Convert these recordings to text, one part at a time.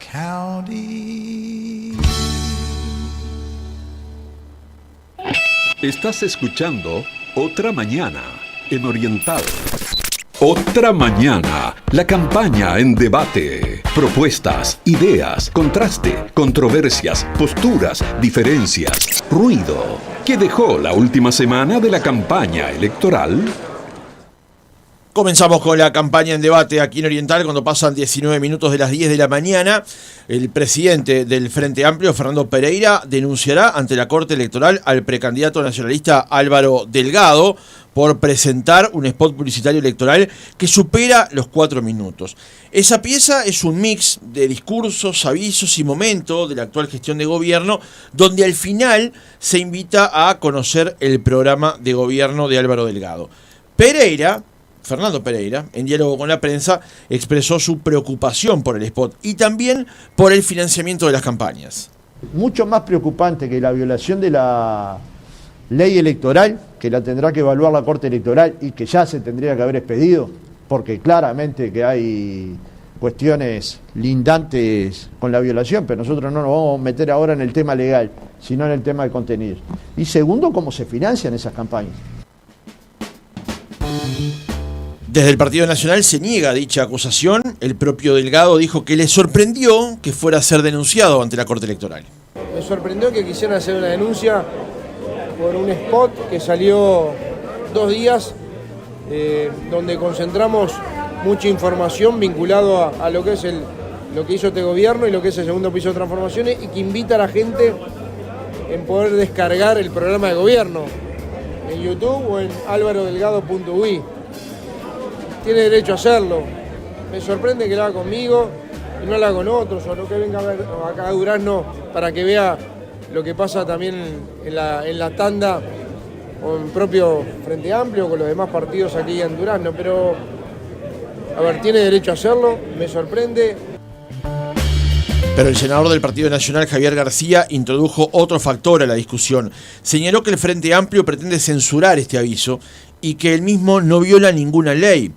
county. Estás escuchando Otra Mañana en Oriental. Otra Mañana, la campaña en debate. Propuestas, ideas, contraste, controversias, posturas, diferencias, ruido. ¿Qué dejó la última semana de la campaña electoral? Comenzamos con la campaña en debate aquí en Oriental cuando pasan 19 minutos de las 10 de la mañana. El presidente del Frente Amplio, Fernando Pereira, denunciará ante la Corte Electoral al precandidato nacionalista Álvaro Delgado por presentar un spot publicitario electoral que supera los 4 minutos. Esa pieza es un mix de discursos, avisos y momentos de la actual gestión de gobierno, donde al final se invita a conocer el programa de gobierno de Álvaro Delgado. Fernando Pereira, en diálogo con la prensa, expresó su preocupación por el spot y también por el financiamiento de las campañas. Mucho más preocupante que la violación de la ley electoral, que la tendrá que evaluar la Corte Electoral y que ya se tendría que haber expedido, porque claramente que hay cuestiones lindantes con la violación, pero nosotros no nos vamos a meter ahora en el tema legal, sino en el tema de contenido. Y segundo, cómo se financian esas campañas. Desde el Partido Nacional se niega dicha acusación. El propio Delgado dijo que le sorprendió que fuera a ser denunciado ante la Corte Electoral. Me sorprendió que quisieran hacer una denuncia por un spot que salió 2 días, donde concentramos mucha información vinculado a lo que es lo que hizo este gobierno y lo que es el segundo piso de transformaciones, y que invita a la gente en poder descargar el programa de gobierno en YouTube o en alvarodelgado.ui. Tiene derecho a hacerlo. Me sorprende que lo haga conmigo y no lo haga con otros, o no que venga a ver acá a Durazno para que vea lo que pasa también en la tanda o en propio Frente Amplio con los demás partidos aquí en Durazno. Pero, a ver, tiene derecho a hacerlo, me sorprende. Pero el senador del Partido Nacional, Javier García, introdujo otro factor a la discusión. Señaló que el Frente Amplio pretende censurar este aviso y que él mismo no viola ninguna ley.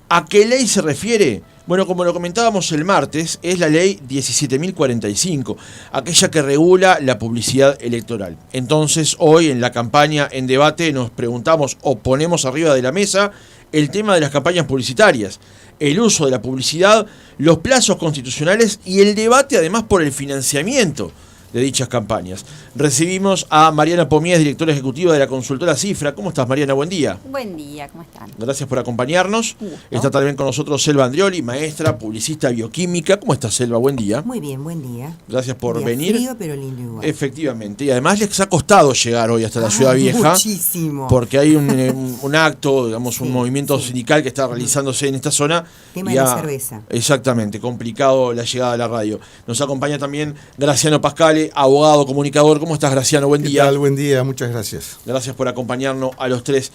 ¿A qué ley se refiere? Bueno, como lo comentábamos el martes, es la ley 17.045, aquella que regula la publicidad electoral. Entonces, hoy en la campaña en debate nos preguntamos o ponemos arriba de la mesa el tema de las campañas publicitarias, el uso de la publicidad, los plazos constitucionales y el debate además por el financiamiento de dichas campañas. Recibimos a Mariana Pomies, directora ejecutiva de la consultora Cifra. ¿Cómo estás, Mariana? Buen día. Buen día, ¿cómo están? Gracias por acompañarnos. Está también con nosotros Selva Andrioli, maestra, publicista bioquímica. ¿Cómo estás, Selva? Buen día. Muy bien, buen día. Gracias por día venir. Frío, pero lindo igual. Efectivamente. Y además les ha costado llegar hoy hasta la Ciudad Vieja. Muchísimo. Porque hay un acto, digamos, un movimiento sindical que está realizándose en esta zona. Tema de la cerveza. Exactamente, complicado la llegada de la radio. Nos acompaña también Graciano Pascale, abogado, comunicador. ¿Cómo estás, Graciano? Buen día. ¿Qué tal? Buen día, muchas gracias. Gracias por acompañarnos a los tres.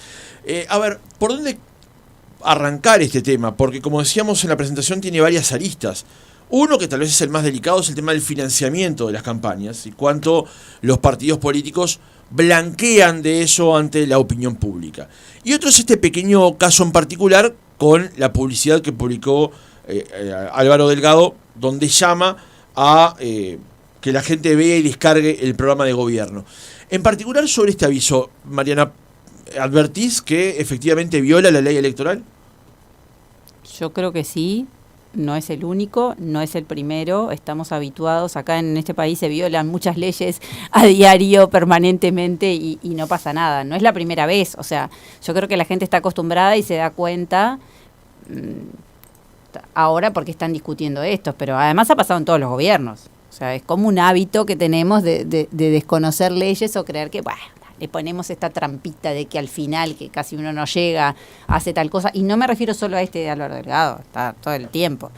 A ver, ¿por dónde arrancar este tema? Porque como decíamos en la presentación tiene varias aristas. Uno, que tal vez es el más delicado, es el tema del financiamiento de las campañas y cuánto los partidos políticos blanquean de eso ante la opinión pública. Y otro es este pequeño caso en particular con la publicidad que publicó Álvaro Delgado, donde llama a que la gente vea y descargue el programa de gobierno. En particular sobre este aviso, Mariana, ¿advertís que efectivamente viola la ley electoral? Yo creo que sí. No es el único, no es el primero. Estamos habituados, acá en este país se violan muchas leyes a diario, permanentemente, y no pasa nada. No es la primera vez. O sea, yo creo que la gente está acostumbrada y se da cuenta ahora porque están discutiendo esto, pero además ha pasado en todos los gobiernos. O sea, es como un hábito que tenemos de desconocer leyes o creer que, bueno, le ponemos esta trampita de que al final, que casi uno no llega, hace tal cosa. Y no me refiero solo a este de Álvaro Delgado, está todo el tiempo.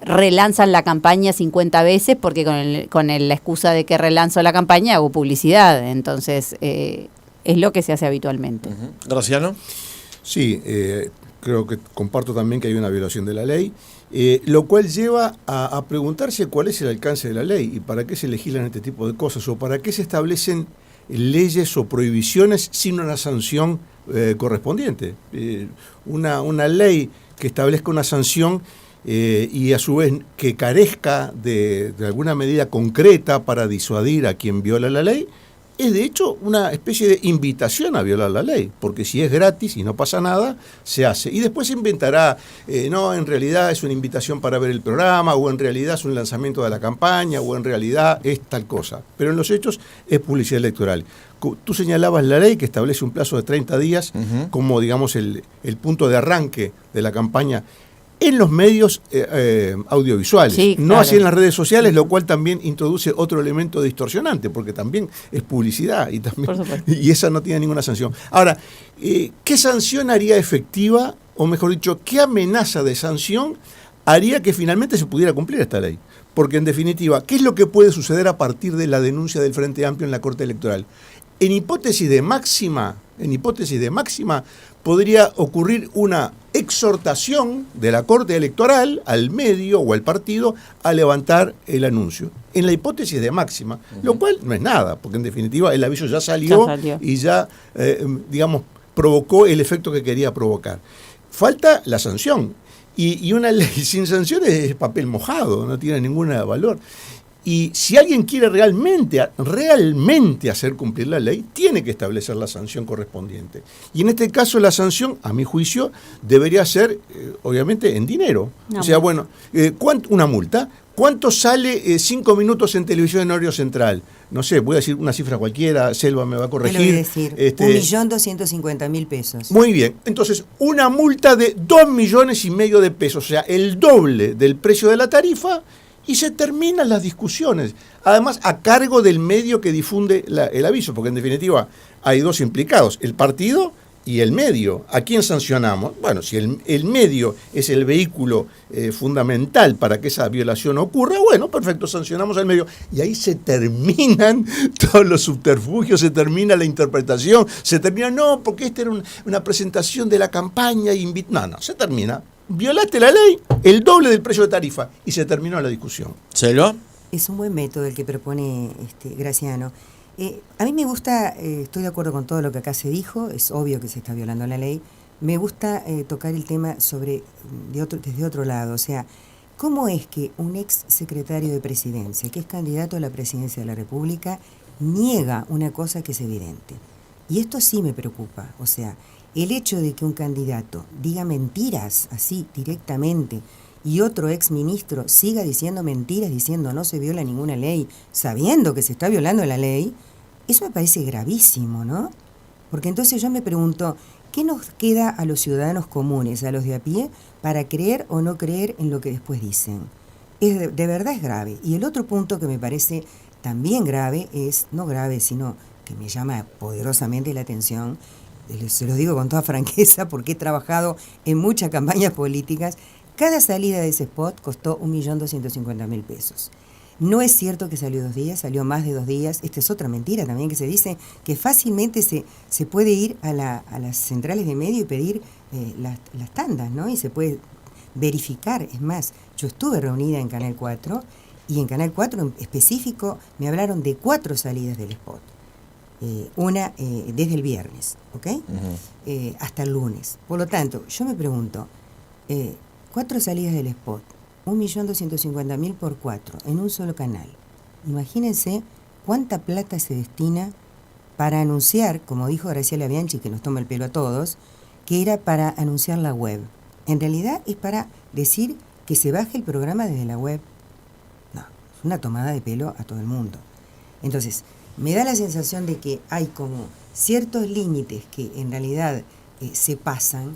Relanzan la campaña 50 veces porque con la excusa de que relanzo la campaña hago publicidad. Entonces, es lo que se hace habitualmente. Graciano. Sí, creo que comparto también que hay una violación de la ley, lo cual lleva a preguntarse cuál es el alcance de la ley y para qué se legislan este tipo de cosas o para qué se establecen leyes o prohibiciones sin una sanción correspondiente. Una ley que establezca una sanción y a su vez que carezca de alguna medida concreta para disuadir a quien viola la ley, es de hecho una especie de invitación a violar la ley, porque si es gratis y no pasa nada, se hace. Y después se inventará, no, en realidad es una invitación para ver el programa, o en realidad es un lanzamiento de la campaña, o en realidad es tal cosa. Pero en los hechos es publicidad electoral. Tú señalabas la ley que establece un plazo de 30 días como, digamos, el punto de arranque de la campaña en los medios audiovisuales, sí, no claro. así en las redes sociales, lo cual también introduce otro elemento distorsionante, porque también es publicidad y esa no tiene ninguna sanción. Ahora, ¿qué sanción haría efectiva, o mejor dicho, qué amenaza de sanción haría que finalmente se pudiera cumplir esta ley? Porque en definitiva, ¿qué es lo que puede suceder a partir de la denuncia del Frente Amplio en la Corte Electoral? En hipótesis de máxima, podría ocurrir una exhortación de la Corte Electoral al medio o al partido a levantar el anuncio. En la hipótesis de máxima, lo cual no es nada, porque en definitiva el aviso ya salió. Y ya, digamos, provocó el efecto que quería provocar. Falta la sanción. Y una ley sin sanciones es papel mojado, no tiene ningún valor. Y si alguien quiere realmente hacer cumplir la ley, tiene que establecer la sanción correspondiente. Y en este caso la sanción, a mi juicio, debería ser, obviamente, en dinero. O sea, bueno, una multa. ¿Cuánto sale 5 minutos en televisión en horario central? No sé, voy a decir una cifra cualquiera, Selva me va a corregir. Te lo voy a decir, 1.250.000 pesos. Muy bien, entonces una multa de 2,5 millones de pesos, o sea, el doble del precio de la tarifa, y se terminan las discusiones. Además, a cargo del medio que difunde el aviso, porque en definitiva hay dos implicados, el partido y el medio. ¿A quién sancionamos? Bueno, si el medio es el vehículo fundamental para que esa violación ocurra, bueno, perfecto, sancionamos al medio. Y ahí se terminan todos los subterfugios, se termina la interpretación, se termina, no, porque esta era una presentación de la campaña, no, se termina. Violaste la ley, el doble del precio de tarifa, y se terminó la discusión. ¿Celo? Es un buen método el que propone Graciano. A mí me gusta, estoy de acuerdo con todo lo que acá se dijo, es obvio que se está violando la ley. Me gusta tocar el tema desde otro lado, o sea, ¿cómo es que un ex secretario de presidencia, que es candidato a la presidencia de la República, niega una cosa que es evidente? Y esto sí me preocupa, o sea, el hecho de que un candidato diga mentiras así directamente y otro ex ministro siga diciendo mentiras, diciendo no se viola ninguna ley, sabiendo que se está violando la ley, eso me parece gravísimo, ¿no? Porque entonces yo me pregunto, ¿qué nos queda a los ciudadanos comunes, a los de a pie, para creer o no creer en lo que después dicen? De verdad es grave. Y el otro punto que me parece también grave es, no grave, sino que me llama poderosamente la atención, se los digo con toda franqueza porque he trabajado en muchas campañas políticas, cada salida de ese spot costó 1.250.000 pesos. No es cierto que salió 2 días, salió más de 2 días. Esta es otra mentira también que se dice, que fácilmente se puede ir a las centrales de medio y pedir las tandas, ¿no? Y se puede verificar. Es más, yo estuve reunida en Canal 4 y en Canal 4 en específico me hablaron de 4 salidas del spot. Una desde el viernes, ¿ok? Hasta el lunes. Por lo tanto, yo me pregunto, 4 salidas del spot, 1.250.000 por 4, en un solo canal. Imagínense cuánta plata se destina para anunciar, como dijo Graciela Bianchi, que nos toma el pelo a todos, que era para anunciar la web. En realidad es para decir que se baje el programa desde la web. No, es una tomada de pelo a todo el mundo. Entonces, me da la sensación de que hay como ciertos límites que en realidad se pasan,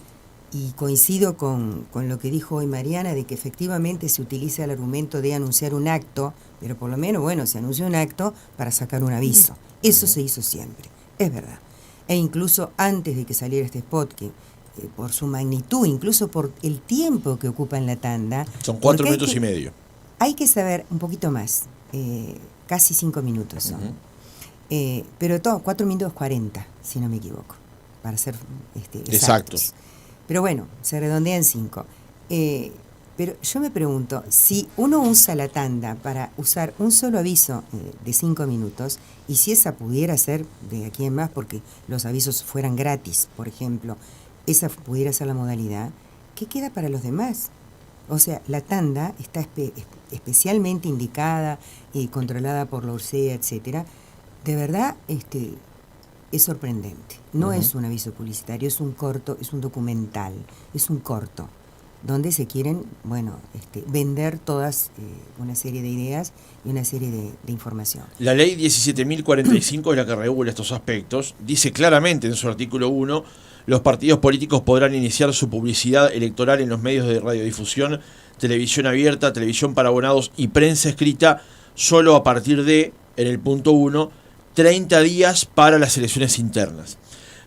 y coincido con lo que dijo hoy Mariana, de que efectivamente se utiliza el argumento de anunciar un acto, pero por lo menos, bueno, se anunció un acto para sacar un aviso. Eso se hizo siempre, es verdad. E incluso antes de que saliera este spot, que por su magnitud, incluso por el tiempo que ocupa en la tanda... Son 4 minutos y medio. Hay que saber un poquito más, casi 5 minutos son. Pero todo, 4 minutos 40, si no me equivoco, para ser exactos. Pero bueno, se redondea en 5. Pero yo me pregunto, si uno usa la tanda para usar un solo aviso de 5 minutos, y si esa pudiera ser de aquí en más, porque los avisos fueran gratis, por ejemplo, esa pudiera ser la modalidad, ¿qué queda para los demás? O sea, la tanda está especialmente indicada y controlada por la URSEA, etcétera. De verdad, es sorprendente. No es un aviso publicitario, es un corto, es un documental, es un corto, donde se quieren, vender todas una serie de ideas y una serie de información. La ley 17.045 es la que regula estos aspectos. Dice claramente en su artículo 1, los partidos políticos podrán iniciar su publicidad electoral en los medios de radiodifusión, televisión abierta, televisión para abonados y prensa escrita solo a partir de, en el punto 1, 30 días para las elecciones internas.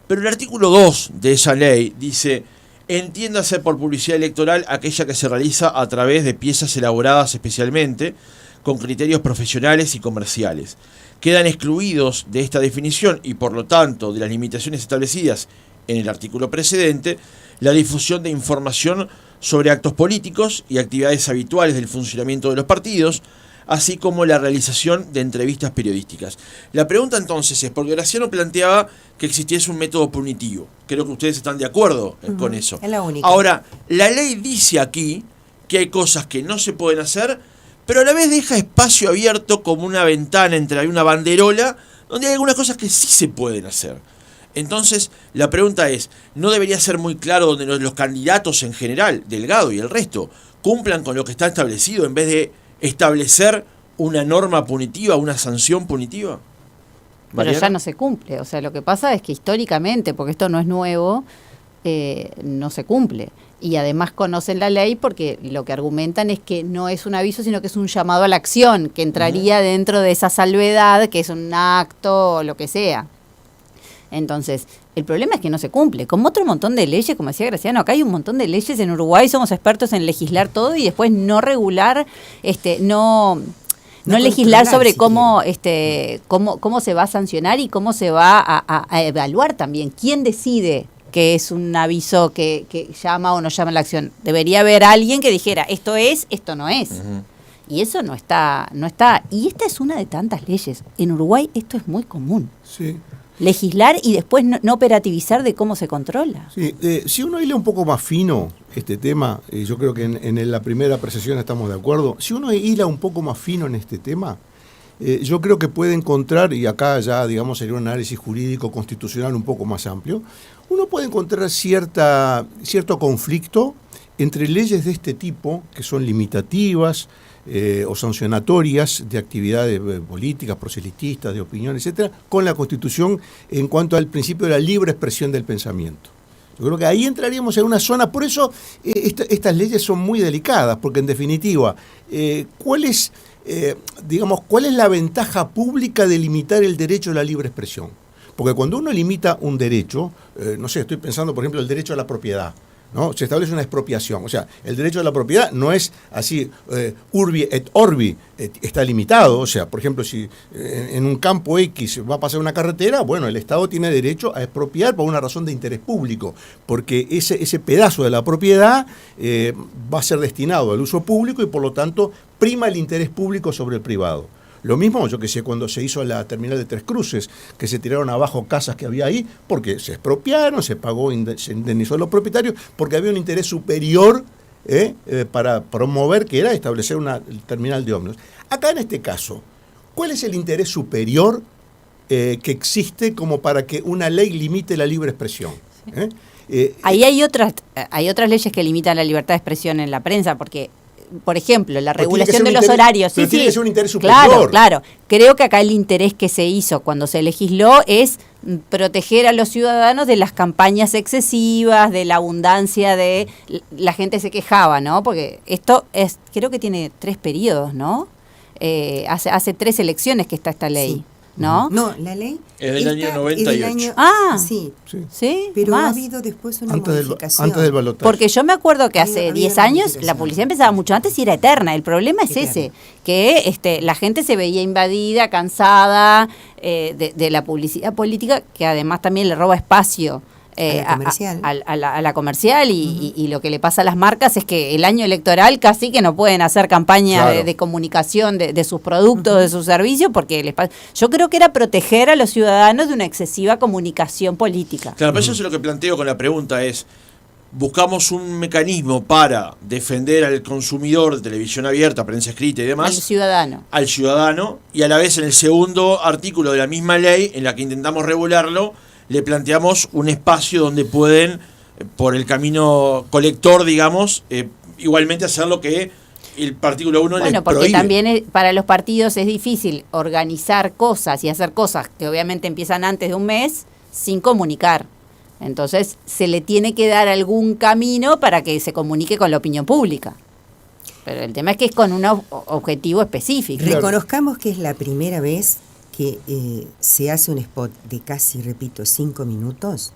Pero el artículo 2 de esa ley dice: entiéndase por publicidad electoral aquella que se realiza a través de piezas elaboradas especialmente con criterios profesionales y comerciales. Quedan excluidos de esta definición y por lo tanto de las limitaciones establecidas en el artículo precedente la difusión de información sobre actos políticos y actividades habituales del funcionamiento de los partidos, así como la realización de entrevistas periodísticas. La pregunta entonces es, porque Graciano planteaba que existiese un método punitivo. Creo que ustedes están de acuerdo con eso. Es la única. Ahora, la ley dice aquí que hay cosas que no se pueden hacer, pero a la vez deja espacio abierto como una ventana entre una banderola, donde hay algunas cosas que sí se pueden hacer. Entonces, la pregunta es, ¿no debería ser muy claro donde los candidatos en general, Delgado y el resto, cumplan con lo que está establecido en vez de establecer una norma punitiva, una sanción punitiva? Pero ¿Mariana? ya no se cumple. O sea, lo que pasa es que históricamente, porque esto no es nuevo, no se cumple. Y además conocen la ley porque lo que argumentan es que no es un aviso, sino que es un llamado a la acción, que entraría dentro de esa salvedad, que es un acto o lo que sea. Entonces, el problema es que no se cumple. Como otro montón de leyes, como decía Graciano, acá hay un montón de leyes en Uruguay, somos expertos en legislar todo y después no regular, no legislar sobre cómo se va a sancionar y cómo se va a evaluar también. ¿Quién decide que es un aviso que llama o no llama a la acción? Debería haber alguien que dijera, esto es, esto no es. Y eso no está. Y esta es una de tantas leyes. En Uruguay esto es muy común. Sí. Legislar y después no operativizar de cómo se controla. Sí, si uno hila un poco más fino este tema, yo creo que en la primera apreciación estamos de acuerdo, si uno hila un poco más fino en este tema, yo creo que puede encontrar, y acá ya digamos sería un análisis jurídico constitucional un poco más amplio, uno puede encontrar cierto conflicto entre leyes de este tipo, que son limitativas, o sancionatorias de actividades políticas, proselitistas, de opinión, etcétera, con la Constitución en cuanto al principio de la libre expresión del pensamiento. Yo creo que ahí entraríamos en una zona, por eso estas leyes son muy delicadas, porque en definitiva, ¿cuál es la ventaja pública de limitar el derecho a la libre expresión? Porque cuando uno limita un derecho, estoy pensando por ejemplo el derecho a la propiedad, ¿no? Se establece una expropiación. O sea, el derecho a la propiedad no es así, urbi et orbi, está limitado. O sea, por ejemplo, si en un campo X va a pasar una carretera, bueno, el Estado tiene derecho a expropiar por una razón de interés público, porque ese pedazo de la propiedad va a ser destinado al uso público y por lo tanto prima el interés público sobre el privado. Lo mismo, yo que sé, cuando se hizo la terminal de Tres Cruces, que se tiraron abajo casas que había ahí, porque se expropiaron, se indemnizó a los propietarios, porque había un interés superior para promover, que era establecer una terminal de ómnibus. Acá en este caso, ¿cuál es el interés superior que existe como para que una ley limite la libre expresión? Ahí hay otras leyes que limitan la libertad de expresión en la prensa, porque por ejemplo, la regulación de los horarios. Pero tiene que ser un interés superior. Claro. Creo que acá el interés que se hizo cuando se legisló es proteger a los ciudadanos de las campañas excesivas, de la abundancia de... La gente se quejaba, ¿no? Porque esto creo que tiene 3 periodos, ¿no? Hace 3 elecciones que está esta ley. Sí. ¿No? No, la ley es del año 98. Sí, pero más. ha habido después una modificación. Antes del balotaje. Porque yo me acuerdo que hace 10 años la modificación. publicidad empezaba mucho antes y era eterna. El problema es ese, que la gente se veía invadida, cansada de la publicidad política, que además también le roba espacio a la comercial y lo que le pasa a las marcas es que el año electoral casi que no pueden hacer campaña de comunicación de sus productos, de sus servicios, porque yo creo que era proteger a los ciudadanos de una excesiva comunicación política. Claro, pero eso es lo que planteo con la pregunta es, buscamos un mecanismo para defender al consumidor de televisión abierta, prensa escrita y demás. Al ciudadano. Y a la vez en el segundo artículo de la misma ley, en la que intentamos regularlo, le planteamos un espacio donde pueden, por el camino colector, digamos, igualmente hacer lo que el artículo 1 les prohíbe. Bueno, porque también para los partidos es difícil organizar cosas y hacer cosas que obviamente empiezan antes de un mes sin comunicar. Entonces se le tiene que dar algún camino para que se comunique con la opinión pública. Pero el tema es que es con un objetivo específico. Reconozcamos que es la primera vez que se hace un spot de casi, repito, 5 minutos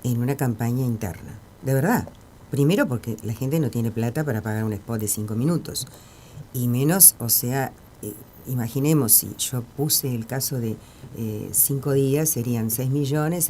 en una campaña interna. De verdad. Primero porque la gente no tiene plata para pagar un spot de 5 minutos. Y menos, o sea, imaginemos si yo puse el caso de 5 días, serían 6 millones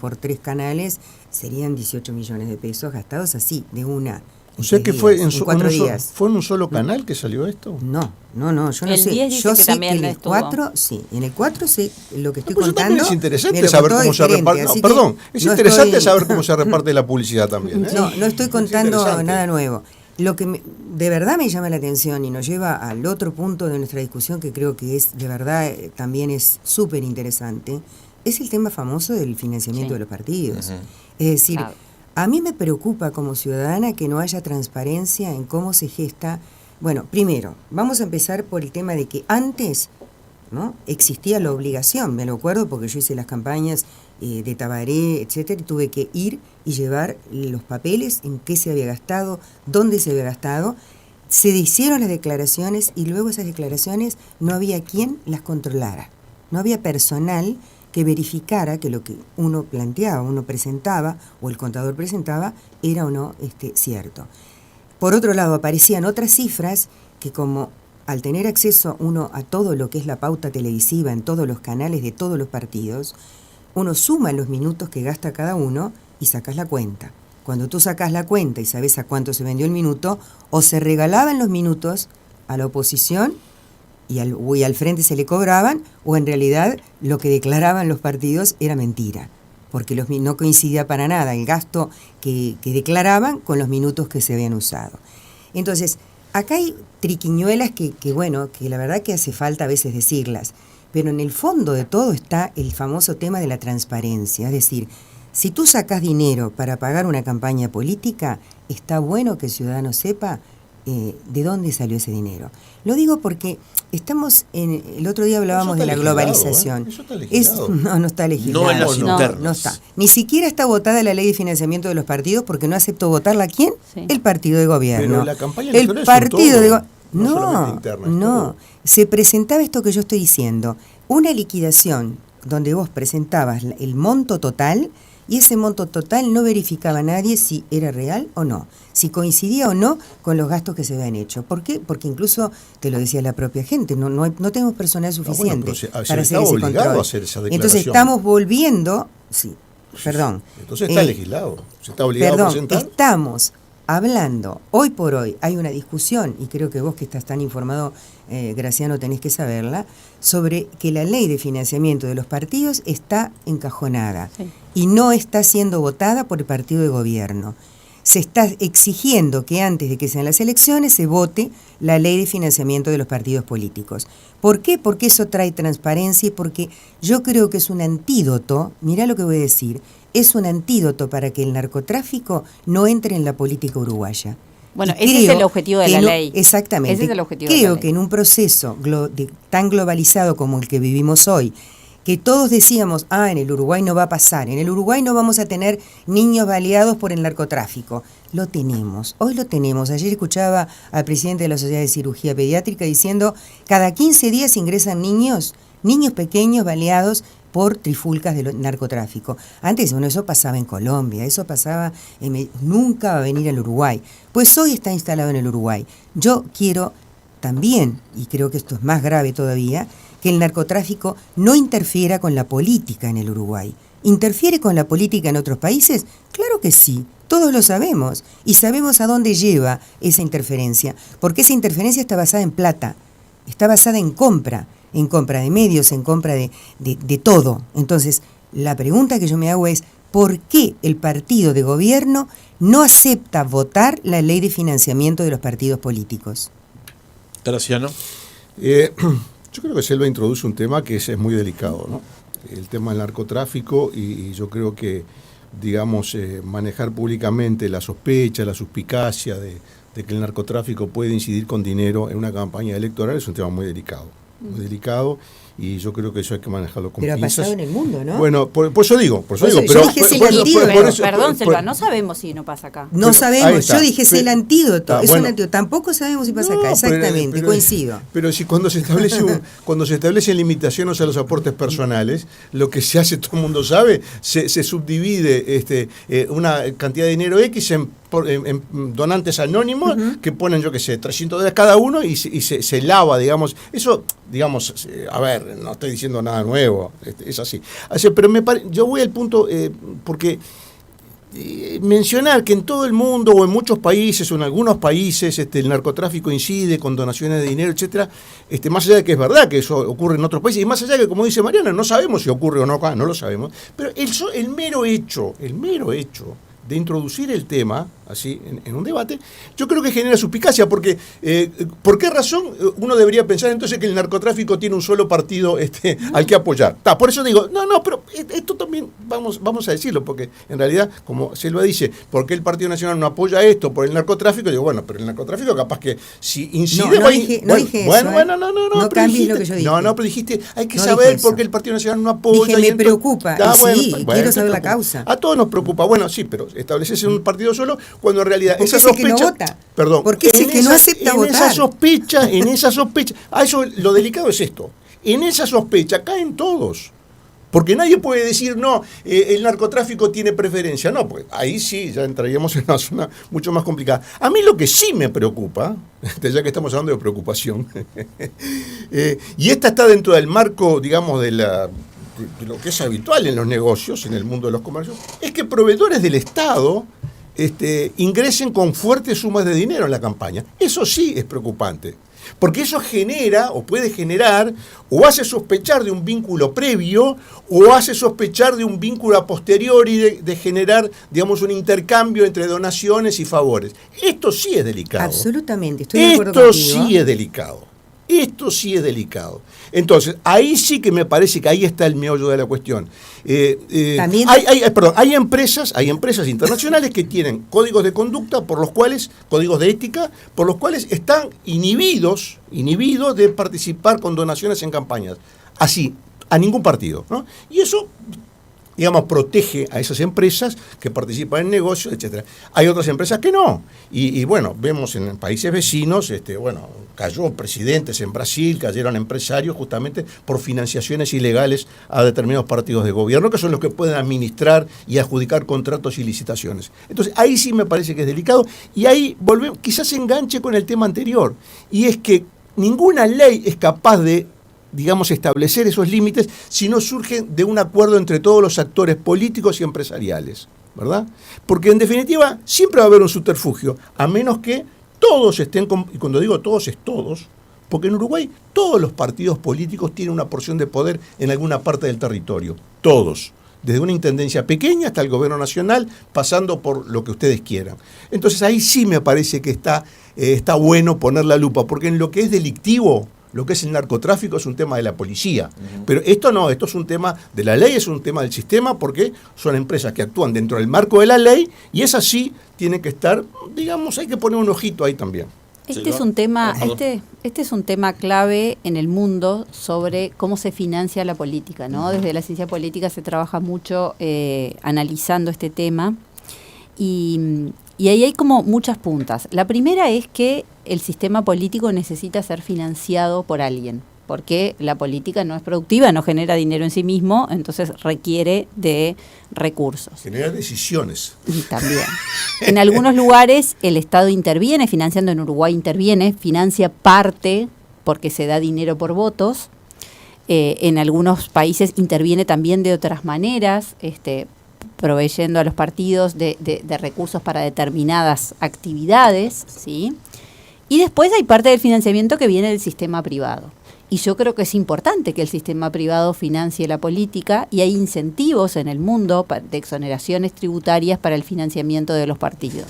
por 3 canales, serían 18 millones de pesos gastados así, de una. O sea que fue en 4 días. ¿Fue en un solo canal que salió esto? No, yo no sé. Yo sé que en el 4, sí, en el 4 sé lo que estoy contando. Es interesante saber cómo se reparte. No, perdón, es interesante saber cómo se reparte la publicidad también. No estoy contando nada nuevo. Lo que de verdad me llama la atención y nos lleva al otro punto de nuestra discusión, que creo que es de verdad también es súper interesante, es el tema famoso del financiamiento de los partidos. Es decir, a mí me preocupa como ciudadana que no haya transparencia en cómo se gesta. Bueno, primero, vamos a empezar por el tema de que antes, ¿no?, existía la obligación, me lo acuerdo porque yo hice las campañas de Tabaré, etcétera, y tuve que ir y llevar los papeles, en qué se había gastado, dónde se había gastado. Se hicieron las declaraciones y luego esas declaraciones no había quien las controlara. No había personal que verificara que lo que uno planteaba, uno presentaba o el contador presentaba era o no cierto. Por otro lado, aparecían otras cifras que, como al tener acceso uno a todo lo que es la pauta televisiva en todos los canales de todos los partidos, uno suma los minutos que gasta cada uno y sacas la cuenta. Cuando tú sacas la cuenta y sabes a cuánto se vendió el minuto, o se regalaban los minutos a la oposición y al frente se le cobraban, o en realidad lo que declaraban los partidos era mentira, porque no coincidía para nada el gasto que declaraban con los minutos que se habían usado. Entonces, acá hay triquiñuelas que la verdad que hace falta a veces decirlas, pero en el fondo de todo está el famoso tema de la transparencia. Es decir, si tú sacas dinero para pagar una campaña política, está bueno que el ciudadano sepa de dónde salió ese dinero. Lo digo porque el otro día hablábamos de la globalización. Eso está legislado. No está legislado. No en las internas. No está. Ni siquiera está votada la ley de financiamiento de los partidos, porque no aceptó votarla. ¿Quién? Sí. El partido de gobierno. Pero la campaña electoral el partido de no, se presentaba esto que yo estoy diciendo, una liquidación donde vos presentabas el monto total, y ese monto total no verificaba a nadie si era real o no, si coincidía o no con los gastos que se habían hecho. ¿Por qué? Porque incluso, te lo decía la propia gente, no tenemos personal suficiente para hacer ese control. Entonces estamos volviendo, Entonces está legislado, se está obligado a presentar. Estamos hablando, hoy por hoy hay una discusión, y creo que vos que estás tan informado, Graciano, tenés que saberla, sobre que la ley de financiamiento de los partidos está encajonada y no está siendo votada por el partido de gobierno. Se está exigiendo que antes de que sean las elecciones se vote la ley de financiamiento de los partidos políticos. ¿Por qué? Porque eso trae transparencia y porque yo creo que es un antídoto, mirá lo que voy a decir, es un antídoto para que el narcotráfico no entre en la política uruguaya. Bueno, ese es el objetivo de la ley. Exactamente. Ese es el objetivo de la ley. Que en un proceso tan globalizado como el que vivimos hoy, que todos decíamos, en el Uruguay no va a pasar, en el Uruguay no vamos a tener niños baleados por el narcotráfico. Lo tenemos, hoy lo tenemos. Ayer escuchaba al presidente de la Sociedad de Cirugía Pediátrica diciendo, cada 15 días ingresan niños pequeños baleados por trifulcas de narcotráfico. Antes, eso pasaba en Colombia, eso pasaba, nunca va a venir al Uruguay. Pues hoy está instalado en el Uruguay. Yo quiero también, y creo que esto es más grave todavía, que el narcotráfico no interfiera con la política en el Uruguay. ¿Interfiere con la política en otros países? Claro que sí, todos lo sabemos, y sabemos a dónde lleva esa interferencia, porque esa interferencia está basada en plata, está basada en compra de medios, en compra de todo. Entonces, la pregunta que yo me hago es, por qué el partido de gobierno no acepta votar la ley de financiamiento de los partidos políticos. Graciano. Yo creo que Selva introduce un tema que es muy delicado, ¿no? El tema del narcotráfico, y yo creo que, digamos, manejar públicamente la sospecha, la suspicacia de que el narcotráfico puede incidir con dinero en una campaña electoral es un tema muy delicado. Muy delicado, y yo creo que eso hay que manejarlo con Pero pinzas. ha pasado en el mundo, ¿no? Bueno, por eso digo. Yo dije es el antídoto. Perdón, Selva, no sabemos si no pasa acá. No sabemos, yo dije es el Pero- antídoto, es bueno. un antídoto. Tampoco sabemos si pasa No, acá, exactamente, pero- coincido. Pero si cuando se establece cuando se establecen limitaciones a los aportes personales, lo que se hace, todo el mundo sabe, se subdivide una cantidad de dinero X en donantes anónimos que ponen, yo qué sé, $300 cada uno y se lava, digamos. Eso, digamos, a ver, no estoy diciendo nada nuevo, es así. Pero yo voy al punto, porque mencionar que en todo el mundo o en muchos países o en algunos países el narcotráfico incide con donaciones de dinero, etcétera, más allá de que es verdad que eso ocurre en otros países, y más allá de que, como dice Mariana, no sabemos si ocurre o no acá, no lo sabemos, pero el mero hecho de introducir el tema así en un debate, yo creo que genera suspicacia, porque ¿por qué razón uno debería pensar entonces que el narcotráfico tiene un solo partido al que apoyar? Por eso digo, no, pero esto también vamos a decirlo, porque en realidad, como Selva dice, ¿por qué el Partido Nacional no apoya esto por el narcotráfico? Digo, bueno, pero el narcotráfico capaz que si incide... No dije eso. No cambies lo que yo dije. No, pero dijiste, hay que No saber dije por qué eso. el Partido Nacional no apoya. Dije, me preocupa, y sí, quiero saber la te preocupa. causa. A todos nos preocupa. Bueno, sí, pero establecerse un partido solo cuando en realidad ¿Por qué esa ese que no sospecha... vota? Perdón. ¿Por qué ese que no acepta votar? En esa sospecha... Eso, lo delicado es esto. En esa sospecha caen todos. Porque nadie puede decir, no, el narcotráfico tiene preferencia. No, pues ahí sí, ya entraríamos en una zona mucho más complicada. A mí lo que sí me preocupa, ya que estamos hablando de preocupación, y esta está dentro del marco, digamos, de lo que es habitual en los negocios, en el mundo de los comercios, es que proveedores del Estado ingresen con fuertes sumas de dinero en la campaña. Eso sí es preocupante. Porque eso genera, o puede generar, o hace sospechar de un vínculo previo, o hace sospechar de un vínculo a posteriori de generar, digamos, un intercambio entre donaciones y favores. Esto sí es delicado. Absolutamente, estoy de acuerdo Esto contigo. sí es delicado. Esto sí es delicado. Entonces, ahí sí que me parece que ahí está el meollo de la cuestión. También... Hay empresas internacionales que tienen códigos de conducta códigos de ética, por los cuales están inhibidos de participar con donaciones en campañas. Así, a ningún partido, ¿no? Y eso, digamos, protege a esas empresas que participan en negocios, etcétera. Hay otras empresas que no. Y bueno, vemos en países vecinos, cayó presidentes en Brasil, cayeron empresarios justamente por financiaciones ilegales a determinados partidos de gobierno, que son los que pueden administrar y adjudicar contratos y licitaciones. Entonces, ahí sí me parece que es delicado, y ahí volvemos, quizás se enganche con el tema anterior, y es que ninguna ley es capaz de, digamos, establecer esos límites si no surgen de un acuerdo entre todos los actores políticos y empresariales, ¿verdad? Porque en definitiva siempre va a haber un subterfugio, a menos que todos estén, y cuando digo todos es todos, porque en Uruguay todos los partidos políticos tienen una porción de poder en alguna parte del territorio, todos. Desde una intendencia pequeña hasta el gobierno nacional, pasando por lo que ustedes quieran. Entonces ahí sí me parece que está bueno poner la lupa, porque en lo que es delictivo, lo que es el narcotráfico es un tema de la policía. Pero esto no, esto es un tema de la ley, es un tema del sistema, porque son empresas que actúan dentro del marco de la ley, y es así, tiene que estar, digamos, hay que poner un ojito ahí también. Este es un tema, este es un tema clave en el mundo sobre cómo se financia la política, ¿no? Desde la ciencia política se trabaja mucho analizando este tema, y ahí hay como muchas puntas. La primera es que el sistema político necesita ser financiado por alguien, porque la política no es productiva, no genera dinero en sí mismo, entonces requiere de recursos. Genera decisiones. Y también. En algunos lugares el Estado interviene, financiando, en Uruguay interviene, financia parte porque se da dinero por votos. En algunos países interviene también de otras maneras, proveyendo a los partidos de recursos para determinadas actividades, ¿sí? Y después hay parte del financiamiento que viene del sistema privado. Y yo creo que es importante que el sistema privado financie la política y hay incentivos en el mundo de exoneraciones tributarias para el financiamiento de los partidos.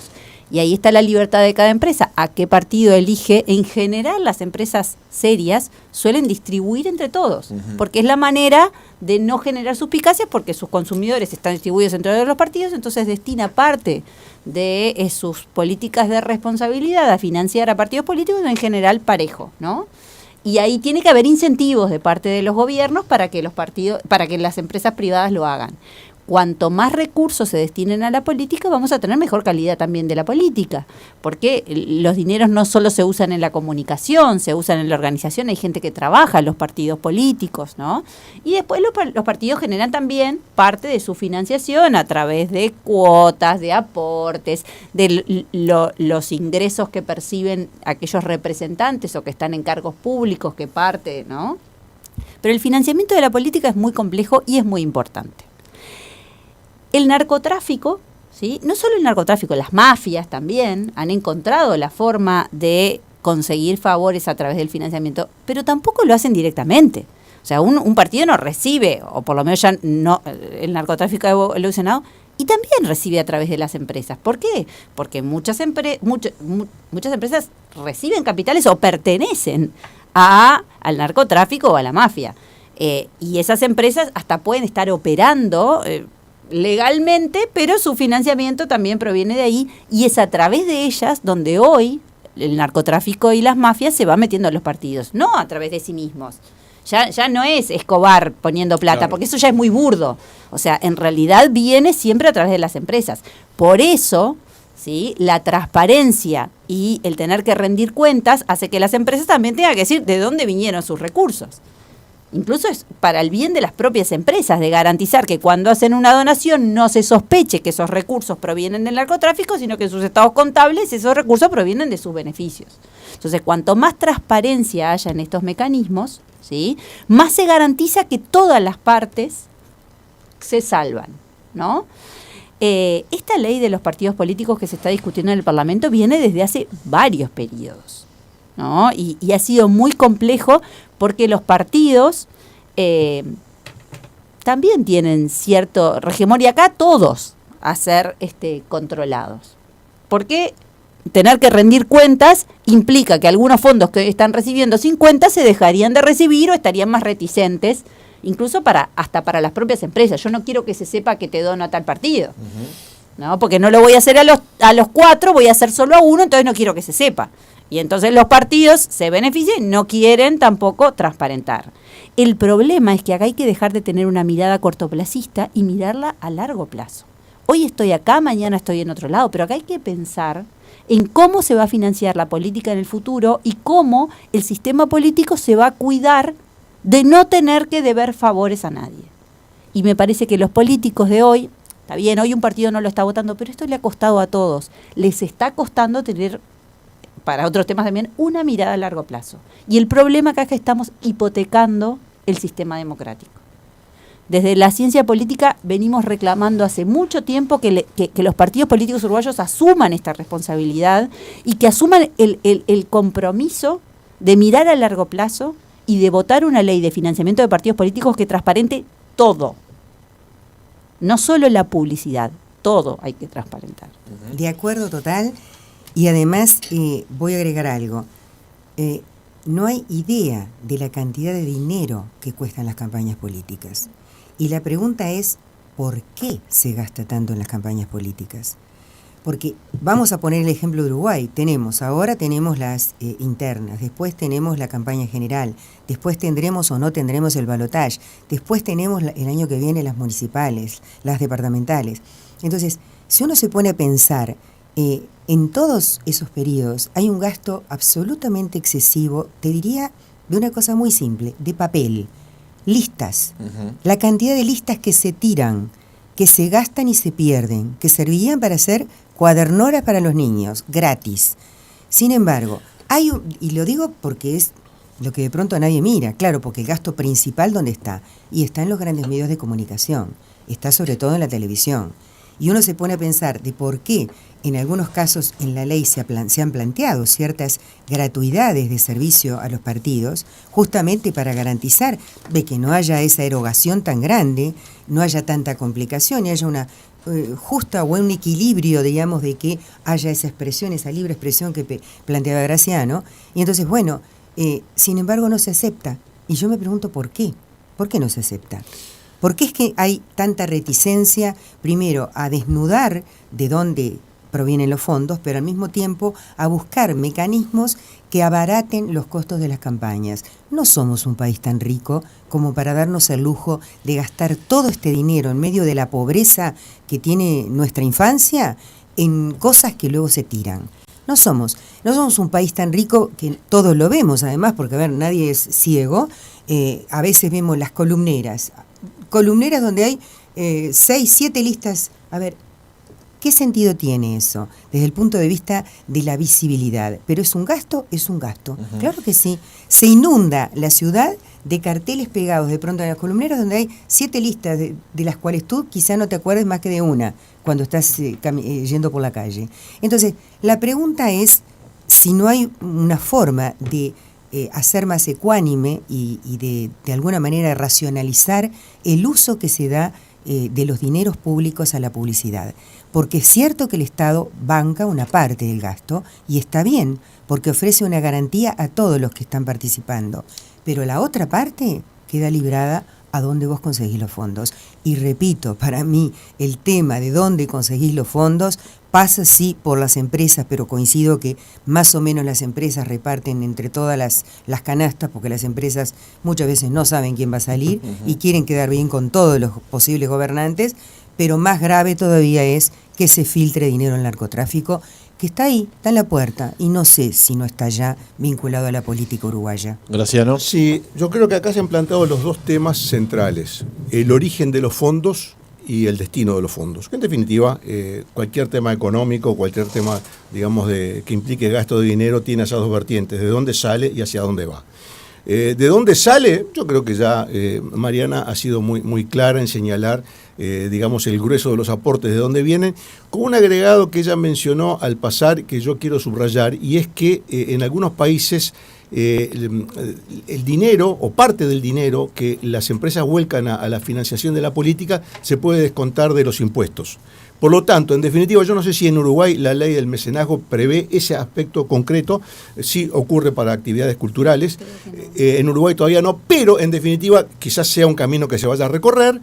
Y ahí está la libertad de cada empresa. ¿A qué partido elige? En general, las empresas serias suelen distribuir entre todos, porque es la manera de no generar suspicacias, porque sus consumidores están distribuidos entre los partidos, entonces destina parte de sus políticas de responsabilidad a financiar a partidos políticos en general parejo, ¿no? Y ahí tiene que haber incentivos de parte de los gobiernos para que las empresas privadas lo hagan. Cuanto más recursos se destinen a la política, vamos a tener mejor calidad también de la política, porque los dineros no solo se usan en la comunicación, se usan en la organización, hay gente que trabaja en los partidos políticos, ¿no? Y después los partidos generan también parte de su financiación a través de cuotas, de aportes, de los ingresos que perciben aquellos representantes o que están en cargos públicos, que parte, ¿no? Pero el financiamiento de la política es muy complejo y es muy importante. El narcotráfico, ¿sí? No solo el narcotráfico, las mafias también han encontrado la forma de conseguir favores a través del financiamiento, pero tampoco lo hacen directamente. O sea, un partido no recibe, o por lo menos ya no, el narcotráfico ha evolucionado, y también recibe a través de las empresas. ¿Por qué? Porque muchas empresas reciben capitales o pertenecen al narcotráfico o a la mafia. Y esas empresas hasta pueden estar operando legalmente, pero su financiamiento también proviene de ahí y es a través de ellas donde hoy el narcotráfico y las mafias se van metiendo en los partidos, no a través de sí mismos. Ya no es Escobar poniendo plata, claro, porque eso ya es muy burdo. O sea, en realidad viene siempre a través de las empresas. Por eso, ¿sí?, la transparencia y el tener que rendir cuentas hace que las empresas también tengan que decir de dónde vinieron sus recursos. Incluso es para el bien de las propias empresas, de garantizar que cuando hacen una donación no se sospeche que esos recursos provienen del narcotráfico, sino que en sus estados contables esos recursos provienen de sus beneficios. Entonces, cuanto más transparencia haya en estos mecanismos, ¿sí?, más se garantiza que todas las partes se salvan, ¿no? Esta ley de los partidos políticos que se está discutiendo en el Parlamento viene desde hace varios periodos, ¿no? Y ha sido muy complejo porque los partidos también tienen cierto regimor y acá todos a ser controlados. Porque tener que rendir cuentas implica que algunos fondos que están recibiendo sin cuentas se dejarían de recibir o estarían más reticentes, incluso hasta para las propias empresas. Yo no quiero que se sepa que te dono a tal partido, ¿no? Porque no lo voy a hacer a los 4, voy a hacer solo a uno, entonces no quiero que se sepa. Y entonces los partidos se benefician y no quieren tampoco transparentar. El problema es que acá hay que dejar de tener una mirada cortoplacista y mirarla a largo plazo. Hoy estoy acá, mañana estoy en otro lado, pero acá hay que pensar en cómo se va a financiar la política en el futuro y cómo el sistema político se va a cuidar de no tener que deber favores a nadie. Y me parece que los políticos de hoy, está bien, hoy un partido no lo está votando, pero esto le ha costado a todos. Les está costando tener, para otros temas también, una mirada a largo plazo. Y el problema acá es que estamos hipotecando el sistema democrático. Desde la ciencia política venimos reclamando hace mucho tiempo que los partidos políticos uruguayos asuman esta responsabilidad y que asuman el compromiso de mirar a largo plazo y de votar una ley de financiamiento de partidos políticos que transparente todo. No solo la publicidad, todo hay que transparentar. De acuerdo total. Y además voy a agregar algo. No hay idea de la cantidad de dinero que cuestan las campañas políticas. Y la pregunta es, ¿por qué se gasta tanto en las campañas políticas? Porque vamos a poner el ejemplo de Uruguay. Ahora tenemos las internas, después tenemos la campaña general, después tendremos o no tendremos el balotaje, después tenemos el año que viene las municipales, las departamentales. Entonces, si uno se pone a pensar, en todos esos periodos hay un gasto absolutamente excesivo, te diría de una cosa muy simple, de papel, listas. La cantidad de listas que se tiran, que se gastan y se pierden, que servían para hacer cuadernoras para los niños, gratis. Sin embargo, y lo digo porque es lo que de pronto nadie mira, claro, porque el gasto principal, ¿dónde está? Y está en los grandes medios de comunicación, está sobre todo en la televisión. Y uno se pone a pensar de por qué en algunos casos en la ley se han planteado ciertas gratuidades de servicio a los partidos, justamente para garantizar de que no haya esa erogación tan grande, no haya tanta complicación y haya una justa o un equilibrio, digamos, de que haya esa expresión, esa libre expresión que planteaba Graciano. Y entonces, bueno, sin embargo no se acepta. Y yo me pregunto por qué. ¿Por qué no se acepta? ¿Por qué es que hay tanta reticencia, primero, a desnudar de dónde provienen los fondos, pero al mismo tiempo a buscar mecanismos que abaraten los costos de las campañas? No somos un país tan rico como para darnos el lujo de gastar todo este dinero en medio de la pobreza que tiene nuestra infancia en cosas que luego se tiran. No somos un país tan rico que todos lo vemos, además, porque, a ver, nadie es ciego. A veces vemos las columneras donde hay 6, 7 listas. A ver, ¿qué sentido tiene eso desde el punto de vista de la visibilidad? Pero es un gasto. Uh-huh. Claro que sí. Se inunda la ciudad de carteles pegados de pronto en las columneras donde hay 7 listas de las cuales tú quizá no te acuerdes más que de una cuando estás yendo por la calle. Entonces, la pregunta es si no hay una forma de hacer más ecuánime y de alguna manera racionalizar el uso que se da de los dineros públicos a la publicidad. Porque es cierto que el Estado banca una parte del gasto y está bien, porque ofrece una garantía a todos los que están participando. Pero la otra parte queda librada a dónde vos conseguís los fondos. Y repito, para mí el tema de dónde conseguís los fondos pasa sí por las empresas, pero coincido que más o menos las empresas reparten entre todas las canastas, porque las empresas muchas veces no saben quién va a salir y quieren quedar bien con todos los posibles gobernantes, pero más grave todavía es que se filtre dinero al narcotráfico, que está ahí, está en la puerta, y no sé si no está ya vinculado a la política uruguaya. Graciano. Sí, yo creo que acá se han planteado los dos temas centrales: el origen de los fondos y el destino de los fondos. Que en definitiva, cualquier tema económico, cualquier tema, digamos, que implique gasto de dinero, tiene esas dos vertientes: de dónde sale y hacia dónde va. De dónde sale, yo creo que ya Mariana ha sido muy clara en señalar, digamos, el grueso de los aportes de dónde vienen, con un agregado que ella mencionó al pasar que yo quiero subrayar, y es que en algunos países el dinero o parte del dinero que las empresas vuelcan a la financiación de la política se puede descontar de los impuestos. Por lo tanto, en definitiva, yo no sé si en Uruguay la ley del mecenazgo prevé ese aspecto concreto. Sí ocurre para actividades culturales, en Uruguay todavía no, pero en definitiva quizás sea un camino que se vaya a recorrer.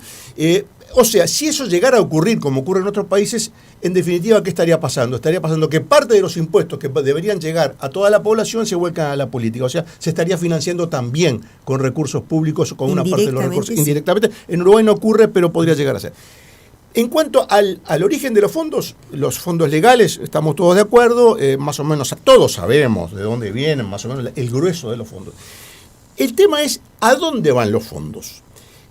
O sea, si eso llegara a ocurrir como ocurre en otros países, en definitiva, ¿qué estaría pasando? Estaría pasando que parte de los impuestos que deberían llegar a toda la población se vuelcan a la política. O sea, se estaría financiando también con recursos públicos, con una parte de los recursos indirectamente. En Uruguay no ocurre, pero podría llegar a ser. En cuanto al origen de los fondos legales, estamos todos de acuerdo, más o menos todos sabemos de dónde vienen, más o menos el grueso de los fondos. El tema es ¿a dónde van los fondos?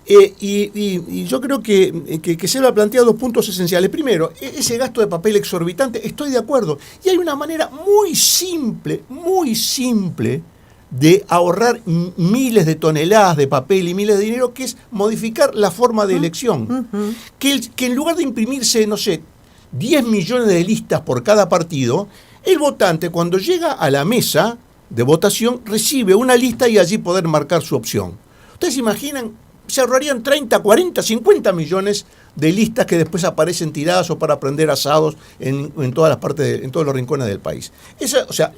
Y yo creo que se lo ha planteado 2 puntos esenciales. Primero, ese gasto de papel exorbitante, estoy de acuerdo. Y hay una manera muy simple de ahorrar miles de toneladas de papel y miles de dinero, que es modificar la forma de elección. Que en lugar de imprimirse, no sé, 10 millones de listas por cada partido, el votante cuando llega a la mesa de votación recibe una lista y allí poder marcar su opción. ¿Ustedes se imaginan? Se ahorrarían 30, 40, 50 millones de listas que después aparecen tiradas o para prender asados en todas las partes, en todos los rincones del país. O sea,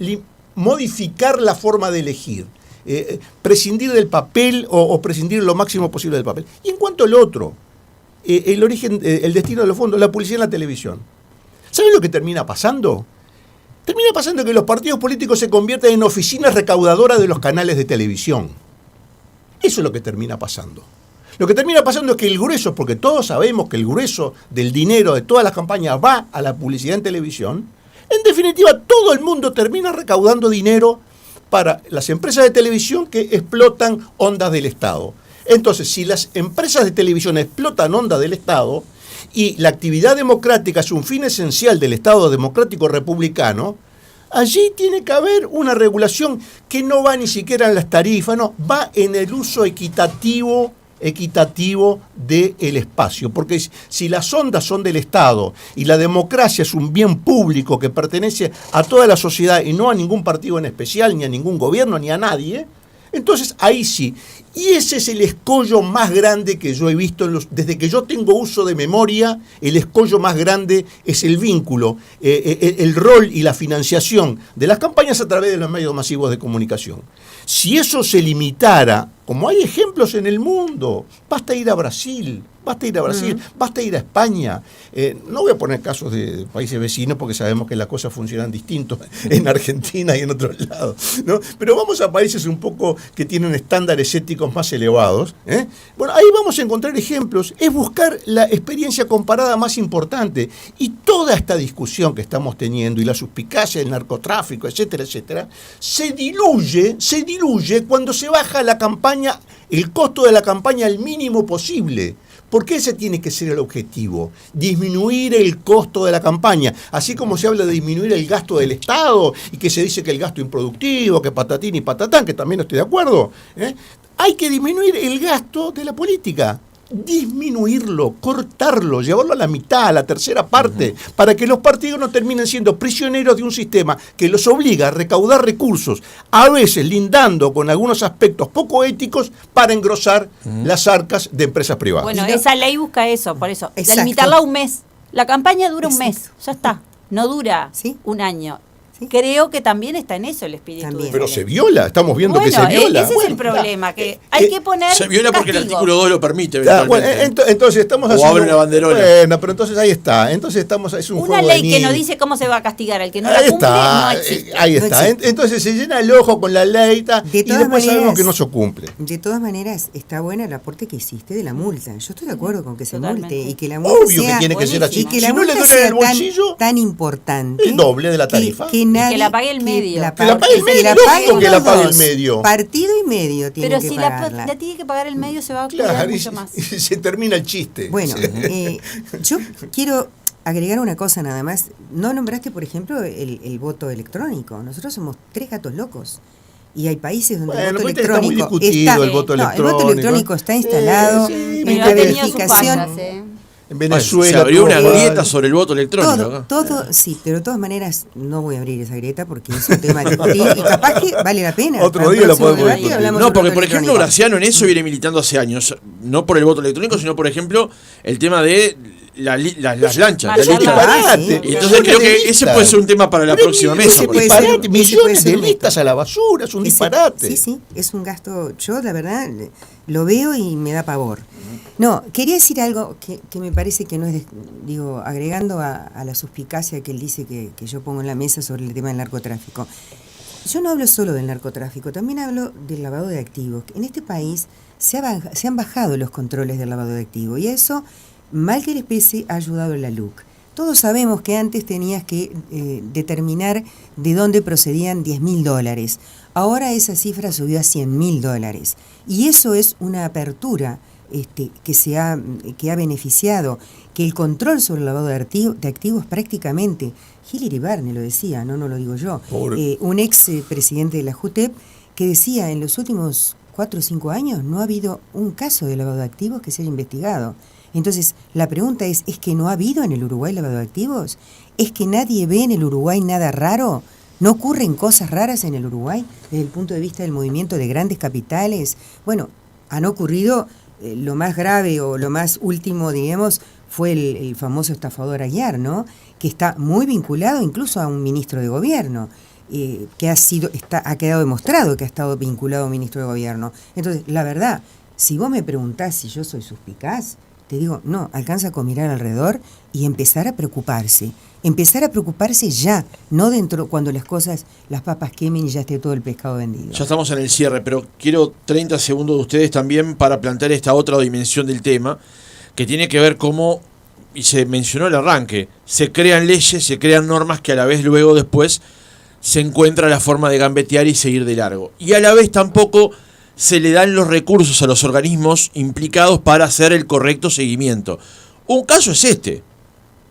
modificar la forma de elegir, prescindir del papel o prescindir lo máximo posible del papel. Y en cuanto al otro, el origen, el destino de los fondos, la publicidad en la televisión. ¿Saben lo que termina pasando? Termina pasando que los partidos políticos se convierten en oficinas recaudadoras de los canales de televisión. Eso es lo que termina pasando. Lo que termina pasando es que el grueso, porque todos sabemos que el grueso del dinero de todas las campañas va a la publicidad en televisión, en definitiva todo el mundo termina recaudando dinero para las empresas de televisión que explotan ondas del Estado. Entonces, si las empresas de televisión explotan ondas del Estado y la actividad democrática es un fin esencial del Estado democrático republicano, allí tiene que haber una regulación que no va ni siquiera en las tarifas, no, va en el uso equitativo equitativo del espacio, porque si las ondas son del Estado y la democracia es un bien público que pertenece a toda la sociedad y no a ningún partido en especial, ni a ningún gobierno, ni a nadie, entonces ahí sí. Y ese es el escollo más grande que yo he visto desde que yo tengo uso de memoria. El escollo más grande es el vínculo, el rol y la financiación de las campañas a través de los medios masivos de comunicación. Si eso se limitara, como hay ejemplos en el mundo, basta ir a Brasil, basta ir a España. No voy a poner casos de países vecinos porque sabemos que las cosas funcionan distinto en Argentina y en otros lados, ¿no? Pero vamos a países un poco que tienen estándares éticos más elevados. Bueno, ahí vamos a encontrar ejemplos. Es buscar la experiencia comparada más importante. Y toda esta discusión que estamos teniendo y la suspicacia del narcotráfico, etcétera, etcétera, se diluye cuando se baja la campaña, el costo de la campaña al mínimo posible. Porque ese tiene que ser el objetivo, disminuir el costo de la campaña, así como se habla de disminuir el gasto del Estado y que se dice que el gasto improductivo, que patatín y patatán, que también no estoy de acuerdo. Hay que disminuir el gasto de la política, disminuirlo, cortarlo, llevarlo a la mitad, a la tercera parte, para que los partidos no terminen siendo prisioneros de un sistema que los obliga a recaudar recursos, a veces lindando con algunos aspectos poco éticos para engrosar las arcas de empresas privadas. Bueno, esa ley busca eso, por eso, Exacto. limitarla a un mes. La campaña dura un Exacto. mes, ya está, no dura ¿Sí? un año. Sí. Creo que también está en eso el espíritu. También. de Pero la se ley. viola, estamos viendo que se Bueno, viola. ese es el problema, que hay que poner Se viola porque el castigo. artículo 2 lo permite. Bueno, eventualmente. entonces estamos O haciendo... abre una banderola. Bueno, pero entonces ahí está. Entonces es un Una juego ley de que no niños. dice cómo se va a castigar al que no Ahí la cumple, está, no existe. ahí No está. existe. Entonces se llena el ojo con la ley y De todas después sabemos maneras- que no se cumple. De todas maneras, está buena el aporte que hiciste de la multa. Yo estoy de acuerdo con que se Totalmente. multe y que la multa Obvio que sea, tiene que ser así. y que la Si no le multa duele sea el bolsillo, tan importante, el doble de la tarifa. que nadie, la pague el medio. Que la pague el medio, lógico que la los pague el dos. medio. Partido y medio tiene Pero que si pagarla. la tiene que pagar el medio, se va a cuidar Claro, mucho más. y se termina el chiste. Bueno, Sí. yo quiero agregar una cosa nada más. No nombraste, por ejemplo, el voto electrónico. Nosotros somos 3 gatos locos. Y hay países donde Bueno, el voto ahorita está muy electrónico discutido el voto no, electrónico. el voto electrónico está instalado. Sí, Pero en ha la tenido sus verificación. fallas, ¿eh? En Bueno, Venezuela... se abrió todo una mal. grieta sobre el voto electrónico acá. Todo, sí, pero de todas maneras no voy a abrir esa grieta porque es un tema de discutir y capaz que vale la pena. Otro Para el día lo próximo podemos debate discutir. hablamos No, sobre porque voto por ejemplo electrónico. Graciano en eso viene militando hace años, no por el voto electrónico, sino por ejemplo el tema de las lanchas. Es un la lista. disparate. sí. Y entonces creo que ese puede ser un tema para la Pero próxima ese mesa. por puede ejemplo. ser- disparate, ese puede millones ser de un listas método. a la basura, es un disparate. Sí, es un gasto. Yo, la verdad, lo veo y me da pavor. No, quería decir algo que me parece que no es, digo, agregando a la suspicacia que él dice que yo pongo en la mesa sobre el tema del narcotráfico. Yo no hablo solo del narcotráfico, también hablo del lavado de activos. En este país se han bajado los controles del lavado de activos y eso, mal que les pese, ha ayudado la LUC. Todos sabemos que antes tenías que determinar de dónde procedían $10.000. Ahora esa cifra subió a $100.000. Y eso es una apertura que ha beneficiado, que el control sobre el lavado de activos prácticamente, Hillary Barney lo decía, no lo digo yo, un ex presidente de la JUTEP que decía en los últimos 4 o 5 años no ha habido un caso de lavado de activos que se haya investigado. Entonces, la pregunta es que no ha habido en el Uruguay lavado de activos? ¿Es que nadie ve en el Uruguay nada raro? ¿No ocurren cosas raras en el Uruguay desde el punto de vista del movimiento de grandes capitales? Bueno, han ocurrido, lo más grave o lo más último, digamos, fue el famoso estafador Aguiar, ¿no? Que está muy vinculado incluso a un ministro de gobierno. Que ha quedado demostrado que ha estado vinculado a un ministro de gobierno. Entonces, la verdad, si vos me preguntás si yo soy suspicaz, te digo, no, alcanza con mirar alrededor y empezar a preocuparse ya, no dentro cuando las papas quemen y ya esté todo el pescado vendido. Ya estamos en el cierre, pero quiero 30 segundos de ustedes también para plantear esta otra dimensión del tema, que tiene que ver cómo, y se mencionó el arranque, se crean leyes, se crean normas que a la vez luego después se encuentra la forma de gambetear y seguir de largo. Y a la vez tampoco se le dan los recursos a los organismos implicados para hacer el correcto seguimiento. Un caso es este.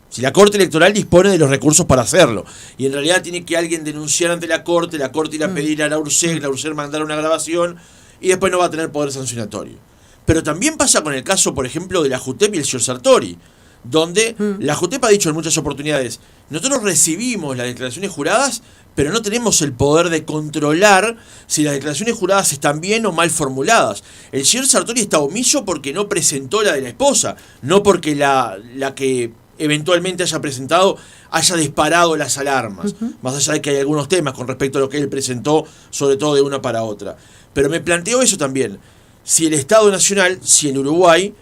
Si la Corte Electoral dispone de los recursos para hacerlo, y en realidad tiene que alguien denunciar ante la Corte ir a pedir a la URSEC mandar una grabación, y después no va a tener poder sancionatorio. Pero también pasa con el caso, por ejemplo, de la JUTEP y el señor Sartori, donde la JUTEP ha dicho en muchas oportunidades, nosotros recibimos las declaraciones juradas, pero no tenemos el poder de controlar si las declaraciones juradas están bien o mal formuladas. El señor Sartori está omiso porque no presentó la de la esposa, no porque la que eventualmente haya presentado haya disparado las alarmas, más allá de que hay algunos temas con respecto a lo que él presentó, sobre todo de una para otra. Pero me planteo eso también, si el Estado Nacional, si el Uruguay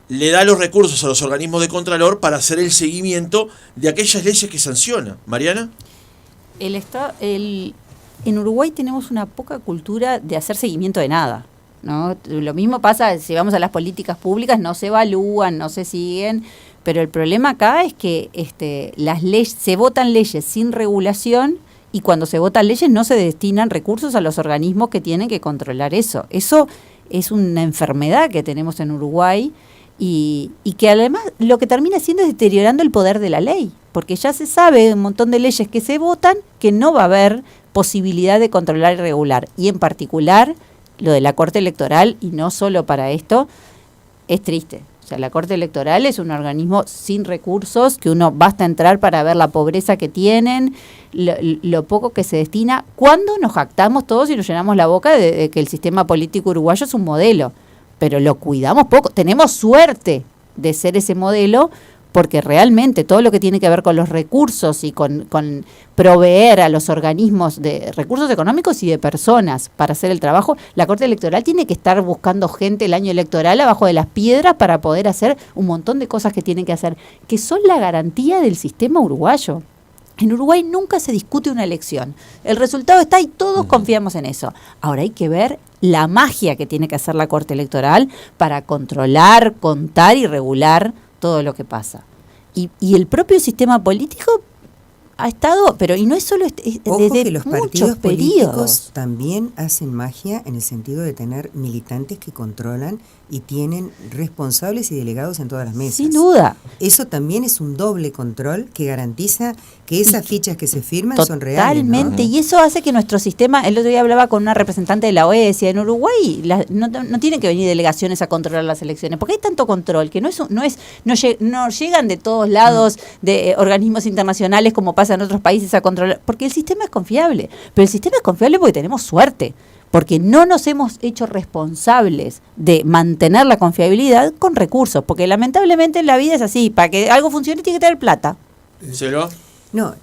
le da los recursos a los organismos de Contralor para hacer el seguimiento de aquellas leyes que sanciona. ¿Mariana? En Uruguay tenemos una poca cultura de hacer seguimiento de nada, ¿no? Lo mismo pasa si vamos a las políticas públicas, no se evalúan, no se siguen, pero el problema acá es que las leyes, se votan leyes sin regulación, y cuando se votan leyes no se destinan recursos a los organismos que tienen que controlar eso. Eso es una enfermedad que tenemos en Uruguay, y que además lo que termina haciendo es deteriorando el poder de la ley, porque ya se sabe un montón de leyes que se votan que no va a haber posibilidad de controlar y regular, y en particular lo de la Corte Electoral, y no solo para esto, es triste. O sea, la Corte Electoral es un organismo sin recursos, que uno basta entrar para ver la pobreza que tienen, lo poco que se destina, cuando nos jactamos todos y nos llenamos la boca de que el sistema político uruguayo es un modelo, pero lo cuidamos poco. Tenemos suerte de ser ese modelo, porque realmente todo lo que tiene que ver con los recursos y con proveer a los organismos de recursos económicos y de personas para hacer el trabajo, la Corte Electoral tiene que estar buscando gente el año electoral abajo de las piedras para poder hacer un montón de cosas que tienen que hacer, que son la garantía del sistema uruguayo. En Uruguay nunca se discute una elección. El resultado está y todos confiamos en eso. Ahora hay que ver la magia que tiene que hacer la Corte Electoral para controlar, contar y regular todo lo que pasa. Y el propio sistema político ha estado, pero y no es solo Ojo desde que los muchos partidos políticos periodos. también hacen magia en el sentido de tener militantes que controlan y tienen responsables y delegados en todas las mesas. Sin duda. Eso también es un doble control que garantiza que esas fichas que se firman son reales, ¿no? Totalmente, y eso hace que nuestro sistema, el otro día hablaba con una representante de la OEA, decía, en Uruguay no tienen que venir delegaciones a controlar las elecciones, porque hay tanto control que no llegan de todos lados de organismos internacionales como pasa en otros países a controlar, porque el sistema es confiable, pero el sistema es confiable porque tenemos suerte, porque no nos hemos hecho responsables de mantener la confiabilidad con recursos, porque lamentablemente la vida es así, para que algo funcione tiene que tener plata. ¿Celo? No,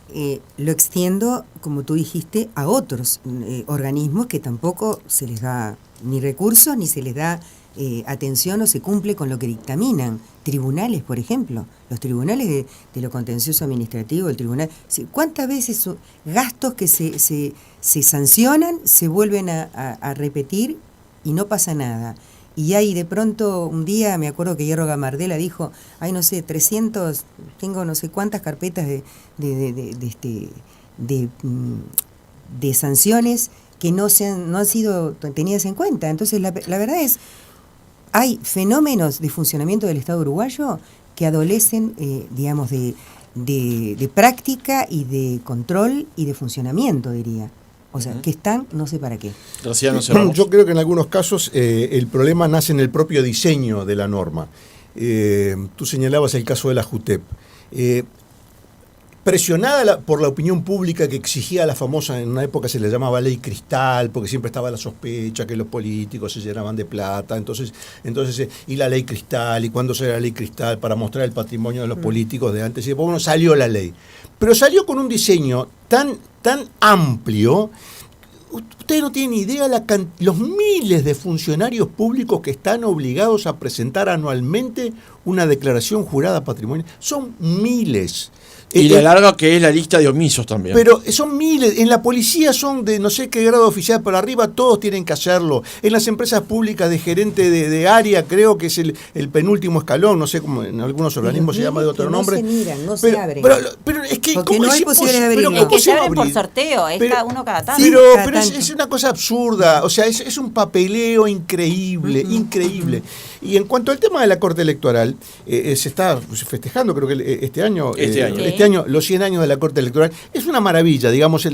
lo extiendo, como tú dijiste, a otros organismos que tampoco se les da ni recursos ni se les da atención o se cumple con lo que dictaminan. Tribunales, por ejemplo, los tribunales de lo contencioso administrativo, el tribunal. ¿Cuántas veces gastos que se sancionan se vuelven a repetir y no pasa nada? Y hay de pronto un día, me acuerdo que Hierro Gamardella dijo, hay no sé, 300, tengo no sé cuántas carpetas de sanciones que no han sido tenidas en cuenta. Entonces la verdad es, hay fenómenos de funcionamiento del Estado uruguayo que adolecen, digamos, de práctica y de control y de funcionamiento, diría. O sea, que están, no sé para qué. Yo creo que en algunos casos el problema nace en el propio diseño de la norma. Tú señalabas el caso de la JUTEP. Presionada por la opinión pública que exigía la famosa, en una época se le llamaba ley cristal, porque siempre estaba la sospecha que los políticos se llenaban de plata, entonces y la ley cristal, y cuándo será la ley cristal para mostrar el patrimonio de los políticos de antes, y después, bueno, salió la ley. Pero salió con un diseño tan amplio. Ustedes no tienen idea los miles de funcionarios públicos que están obligados a presentar anualmente una declaración jurada patrimonial. Son miles. Y la larga que es la lista de omisos también. Pero son miles. En la policía son de no sé qué grado oficial para arriba, todos tienen que hacerlo. En las empresas públicas de gerente de área, creo que es el penúltimo escalón, no sé cómo en algunos organismos se llama de otro nombre. No se miran, no se abren. Pero es que porque no hay posibilidad de abrirlo. Es que se abren por sorteo, es uno cada tanto. Pero es una cosa absurda, o sea, es un papeleo increíble, increíble. Y en cuanto al tema de la Corte Electoral, se está festejando, creo que este año, Este año los 100 años de la Corte Electoral. Es una maravilla, digamos,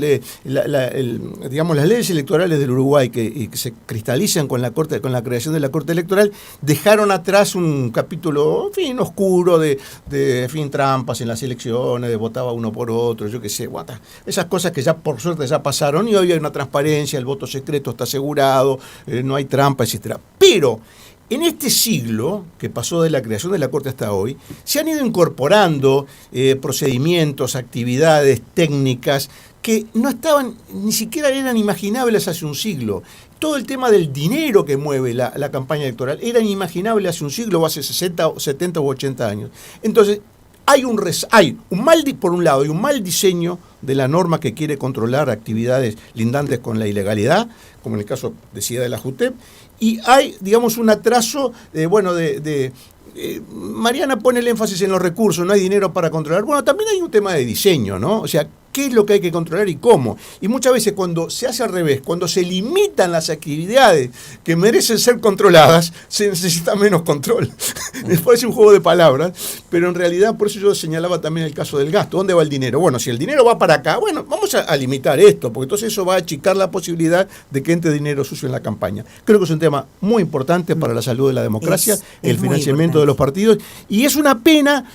digamos las leyes electorales del Uruguay que se cristalizan con la creación de la Corte Electoral, dejaron atrás un capítulo, en fin, oscuro de trampas en las elecciones, de votaba uno por otro, yo qué sé, esas cosas que ya por suerte ya pasaron, y hoy hay una transparencia, el voto secreto está asegurado, no hay trampa, etcétera. Pero en este siglo, que pasó de la creación de la Corte hasta hoy, se han ido incorporando procedimientos, actividades, técnicas que no estaban, ni siquiera eran imaginables hace un siglo. Todo el tema del dinero que mueve la campaña electoral era inimaginable hace un siglo o hace 60, 70 u 80 años. Entonces, hay un mal, por un lado, hay un mal diseño de la norma que quiere controlar actividades lindantes con la ilegalidad, como en el caso, decía, de la JUTEP, y hay, digamos, un atraso, Mariana pone el énfasis en los recursos, no hay dinero para controlar. Bueno, también hay un tema de diseño, ¿no? O sea, ¿qué es lo que hay que controlar y cómo? Y muchas veces cuando se hace al revés, cuando se limitan las actividades que merecen ser controladas, se necesita menos control. Me parece un juego de palabras, pero en realidad, por eso yo señalaba también el caso del gasto. ¿Dónde va el dinero? Bueno, si el dinero va para acá, bueno, vamos a limitar esto, porque entonces eso va a achicar la posibilidad de que entre dinero sucio en la campaña. Creo que es un tema muy importante para la salud de la democracia, el financiamiento de los partidos, y es una pena,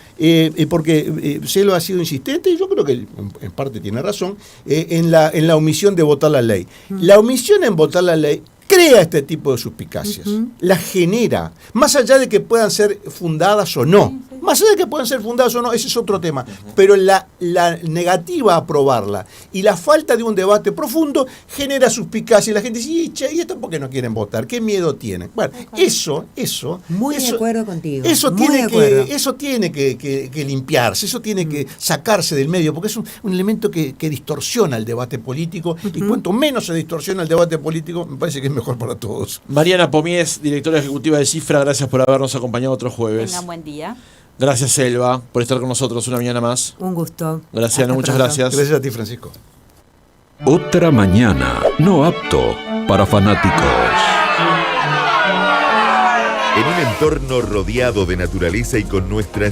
porque Celo ha sido insistente, y yo creo que en parte tiene razón, en la omisión de votar la ley. La omisión en votar la ley crea este tipo de suspicacias, las genera, más allá de que puedan ser fundadas o no. Más allá de que puedan ser fundadas o no, ese es otro tema. Pero la negativa a aprobarla y la falta de un debate profundo genera suspicacia y la gente dice, ¿y esto por qué no quieren votar? ¿Qué miedo tienen? Bueno, eso... Muy de acuerdo contigo. Eso tiene que limpiarse, eso tiene que sacarse del medio, porque es un elemento que distorsiona el debate político, y cuanto menos se distorsiona el debate político, me parece que es mejor para todos. Mariana Pomies, directora ejecutiva de Cifra, gracias por habernos acompañado otro jueves. Tengan buen día. Gracias, Selva, por estar con nosotros una mañana más. Un gusto. Gracias, muchas gracias. Gracias a ti, Francisco. Otra mañana, no apto para fanáticos. En un entorno rodeado de naturaleza y con nuestras